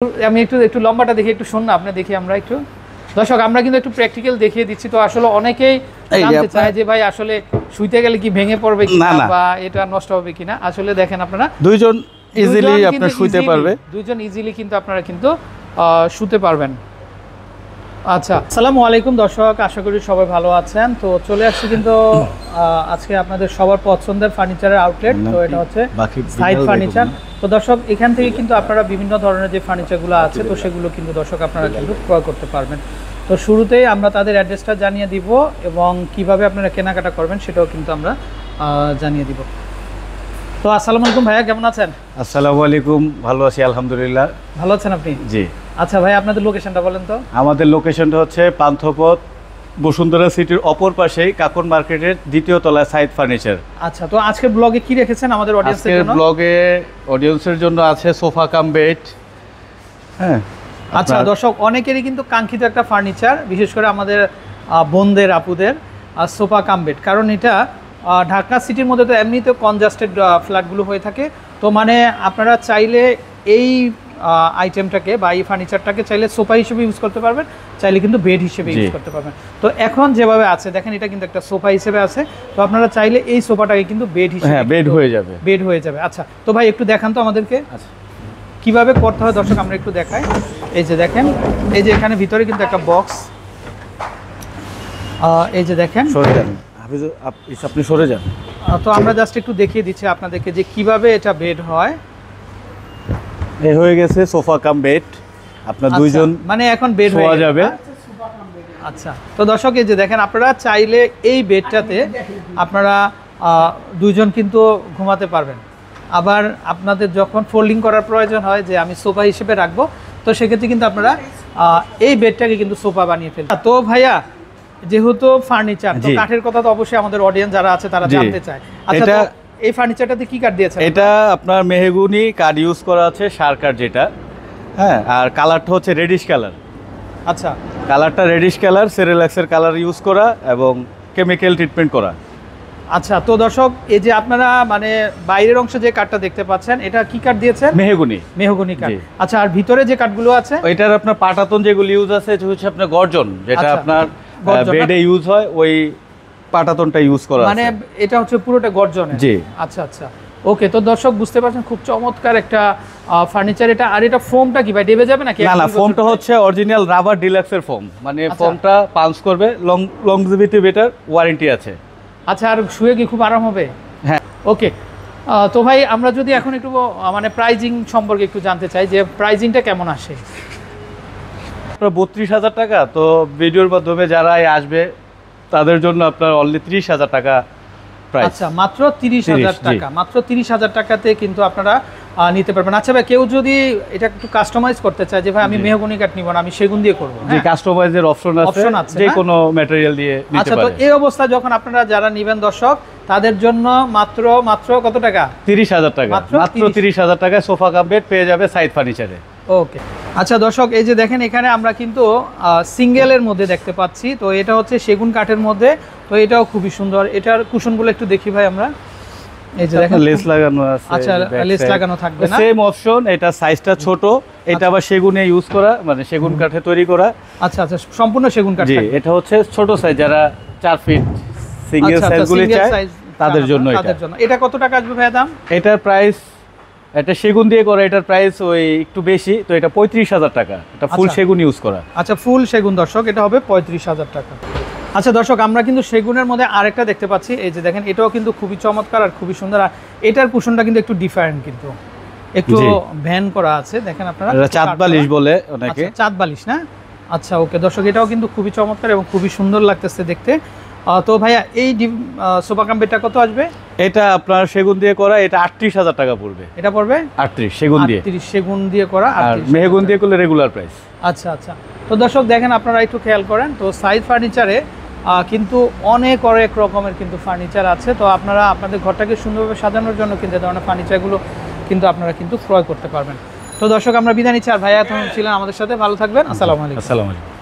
আমি একটু একটু লম্বাটা দেখি, একটু শোন না আপনি, দেখি আমরা একটু। দর্শক আমরা কিন্তু একটু প্র্যাকটিক্যাল দেখিয়ে দিচ্ছি। তো আসলে অনেকেই জানতে চায় যে ভাই আসলে শুইতে গেলে কি ভেঙে পড়বে কিনা বা এটা নষ্ট হবে কিনা। আসলে দেখেন আপনারা দুইজন ইজিলি আপনারা শুইতে পারবে, দুইজন ইজিলি কিন্তু আপনারা কিন্তু শুতে পারবেন। আচ্ছা, আসসালামু আলাইকুম দর্শক, আশা করি সবাই ভালো আছেন। তো চলে আসছি কিন্তু আজকে আপনাদের সবার পছন্দের ফার্নিচারের আউটলেট। তো এটা হচ্ছে সাইদ ফার্নিচার। তো দর্শক এখান থেকে কিন্তু আপনারা বিভিন্ন ধরনের যে ফার্নিচারগুলো আছে তো সেগুলো কিন্তু দর্শক আপনারা কিন্তু ক্রয় করতে পারবেন। তো শুরুতেই আমরা তাদের অ্যাড্রেসটা জানিয়ে দিব এবং কিভাবে আপনারা কেনাকাটা করবেন সেটাও কিন্তু আমরা জানিয়ে দিব। তো আসসালামু আলাইকুম ভাইয়া, কেমন আছেন? আসসালামু আলাইকুম, ভালো আছি আলহামদুলিল্লাহ। ভালো আছেন আপনি? জি। আচ্ছা ভাই, আপনাদের লোকেশনটা বলেন তো। আমাদের লোকেশনটা হচ্ছে পান্থপথ বসুন্ধরা সিটির অপর পাশেই কাকন মার্কেটের দ্বিতীয় তলায় সাইদ ফার্নিচার। আচ্ছা, তো আজকের ব্লগে কি রেখেছেন আমাদের অডিয়েন্সের জন্য? আজকের ব্লগে অডিয়েন্সের জন্য আছে সোফা কাম বেড। হ্যাঁ আচ্ছা দর্শক, অনেকেরই কিন্তু কাঙ্ক্ষিত একটা ফার্নিচার, বিশেষ করে আমাদের বোনদের আপুদের সোফা কাম বেড। কারণ এটা ঢাকা সিটির মধ্যে তো এমনিতেও কনজাস্টেড ফ্ল্যাটগুলো হয়ে থাকে। তো মানে আপনারা চাইলে এই আইটেমটাকে বা এই ফার্নিচারটাকে চাইলে সোফা হিসেবে ইউজ করতে পারবেন, চাইলে কিন্তু বেড হিসেবে ইউজ করতে পারবেন। তো এখন যেভাবে আছে দেখেন, এটা কিন্তু একটা সোফা হিসেবে আছে। তো আপনারা চাইলে এই সোফাটাকে কিন্তু বেড হিসেবে, হ্যাঁ বেড হয়ে যাবে, বেড হয়ে যাবে। আচ্ছা, তো ভাই একটু দেখান তো আমাদেরকে আচ্ছা কিভাবে করতে হয়। দর্শক আমরা একটু দেখাই। এই যে দেখেন, এই যে এখানে ভিতরে কিন্তু একটা বক্স, এই যে দেখেন, সরে যান আপনি, সরে যান। তো আমরা জাস্ট একটু দেখিয়ে দিচ্ছি আপনাদেরকে যে কিভাবে এটা বেড হয়। এই হয়ে গেছে সোফা কাম বেড, আপনার দুইজন মানে এখন বেড হয়ে যাবে। আচ্ছা, তো দর্শক এই যে দেখেন, আপনারা চাইলে এই বেডটাতে আপনারা দুইজন কিন্তু ঘুমাতে পারবেন। আবার আপনাদের যখন ফোল্ডিং করার প্রয়োজন হয় যে আমি সোফা হিসেবে রাখবো, তো সেক্ষেত্রে কিন্তু আপনারা এই বেডটাকে কিন্তু সোফা বানিয়ে ফেলবেন। তো ভাইয়া যেহেতু ফার্নিচার, তো কাঠের কথা তো অবশ্যই আমাদের অডিয়েন্স যারা আছে তারা জানতে চায়। আচ্ছা, এই ফার্নিচারটাতে কি কাঠ দিয়েছেন? এটা আপনার মেহগুনি কাঠ ইউজ করা আছে, শার কাঠ যেটা। হ্যাঁ, আর কালারটা হচ্ছে রেডিশ কালার। আচ্ছা, কালারটা রেডিশ কালার, সেরেলাক্সের কালার ইউজ করা এবং কেমিক্যাল ট্রিটমেন্ট করা। আচ্ছা, তো দর্শক এই যে আপনারা মানে বাইরের অংশে যে কাঠটা দেখতে পাচ্ছেন, এটা কি কাঠ দিয়েছেন? মেহগুনি, মেহগুনি কাঠ। আচ্ছা, আর ভিতরে যে কাঠগুলো আছে এটার আপনার পাটাতন যেগুলো ইউজ আছে হচ্ছে আপনার গর্জন, যেটা আপনার বেডে ইউজ হয়, ওই পাটাতনটা ইউজ করা আছে। মানে এটা হচ্ছে পুরোটা গর্জন। জি। আচ্ছা আচ্ছা, ওকে। তো দর্শক বুঝতে পারছেন, খুব চমৎকার একটা ফার্নিচার এটা। আর এটা ফোমটা কি ভাই দেবে যাবে নাকি? না না, ফোমটা হচ্ছে অরিজিনাল রাবার ডিলাক্সের ফোম, মানে ফোমটা পাঞ্চ করবে, লংজিভিটি বেটার, ওয়ারেন্টি আছে। আচ্ছা, আর শুয়ে কি খুব আরাম হবে? হ্যাঁ। ওকে, তো ভাই আমরা যদি এখন একটু মানে প্রাইজিং সম্পর্কে একটু জানতে চাই যে প্রাইজিংটা কেমন আসে? 32,000 টাকা। তো ভিডিওর মাধ্যমে যারা আসবে তাদের জন্য আপনার অনলি 30,000 টাকা প্রাইস। আচ্ছা, মাত্র 30,000 টাকা, মাত্র 30,000 টাকাতে কিন্তু আপনারা নিতে পারবেন। আচ্ছা ভাই, কেউ যদি এটা একটু কাস্টমাইজ করতে চায় যে ভাই আমি মেহগনি কাঠ নিব না, আমি সেগুন দিয়ে করব, যে কাস্টমাইজের অপশন আছে, যে কোনো ম্যাটেরিয়াল দিয়ে নিতে আচ্ছা, তো এই অবস্থায় যখন আপনারা যারা নেবেন দর্শক, তাদের জন্য মাত্র কত টাকা? 30,000 টাকা, মাত্র 30,000 টাকায় সোফা কাম বেড পেয়ে যাবে সাইদ ফার্নিচারে। ওকে। আচ্ছা দর্শক, এই যে দেখেন এখানে আমরা কিন্তু সিঙ্গেলের মধ্যে দেখতে পাচ্ছি। তো এটা হচ্ছে সেগুন কাঠের মধ্যে। তো এটাও খুবই সুন্দর। এটার কুশনগুলো একটু দেখি ভাই আমরা। এই যে দেখেন লেস লাগানো আছে। আচ্ছা, লেস লাগানো থাকবে না? Same option. এটা সাইজটা ছোট, এটা আবার সেগুনে ইউজ করা, মানে সেগুন কাঠে তৈরি করা। আচ্ছা আচ্ছা, সম্পূর্ণ সেগুন কাঠ। জি, এটা হচ্ছে ছোট সাইজ, যারা 4 ফিট সিঙ্গেল সাইজগুলো চায় তাদের জন্য এটা। এটা কত টাকা আসবে ভাই দাম? এটার প্রাইস, এটা সেগুন দিয়ে করা, এটার প্রাইস ওই একটু বেশি। তো এটা 35,000 টাকা, এটা ফুল সেগুন ইউজ করা। আচ্ছা, ফুল সেগুন দর্শক, এটা হবে 35,000 টাকা। আচ্ছা দর্শক, আমরা কিন্তু সেগুনের মধ্যে আরেকটা দেখতে পাচ্ছি। এই যে দেখেন, এটাও কিন্তু খুবই চমৎকার আর খুবই সুন্দর। আর এটার কুশনটা কিন্তু একটু ডিফারেন্ট, কিন্তু একটু ভ্যান করা আছে। দেখেন আপনারা, এটা চাঁদ বালিশ বলে অনেকে। চাঁদ বালিশ না? আচ্ছা, ওকে দর্শক, এটাও কিন্তু খুবই চমৎকার এবং খুবই সুন্দর লাগতেছে দেখতে। তো ভাইয়া এই সোফা কাম বেডটা কত আসবে? এটা আপনার সেগুন দিয়ে করা, এটা 38,000 টাকা পড়বে। এটা পড়বে 38 সেগুন দিয়ে। 38 সেগুন দিয়ে করা, আর মেহগুন দিয়ে করলে রেগুলার প্রাইস। আচ্ছা আচ্ছা, তো দর্শক দেখেন, আপনারা একটু খেয়াল করেন। তো সাইদ ফার্নিচারে কিন্তু অনেক রকমের কিন্তু ফার্নিচার আছে। তো আপনারা আপনাদের ঘরটাকে সুন্দরভাবে সাজানোর জন্য কিন্তু এই ধরনের ফার্নিচারগুলো কিন্তু আপনারা কিন্তু ক্রয় করতে পারবেন। তো দর্শক আমরা বিদায় নিচ্ছি। আর ভাইয়া এখন ছিলেন আমাদের সাথে, ভালো থাকবেন। আসসালামু আলাইকুম। আসসালামু আলাইকুম।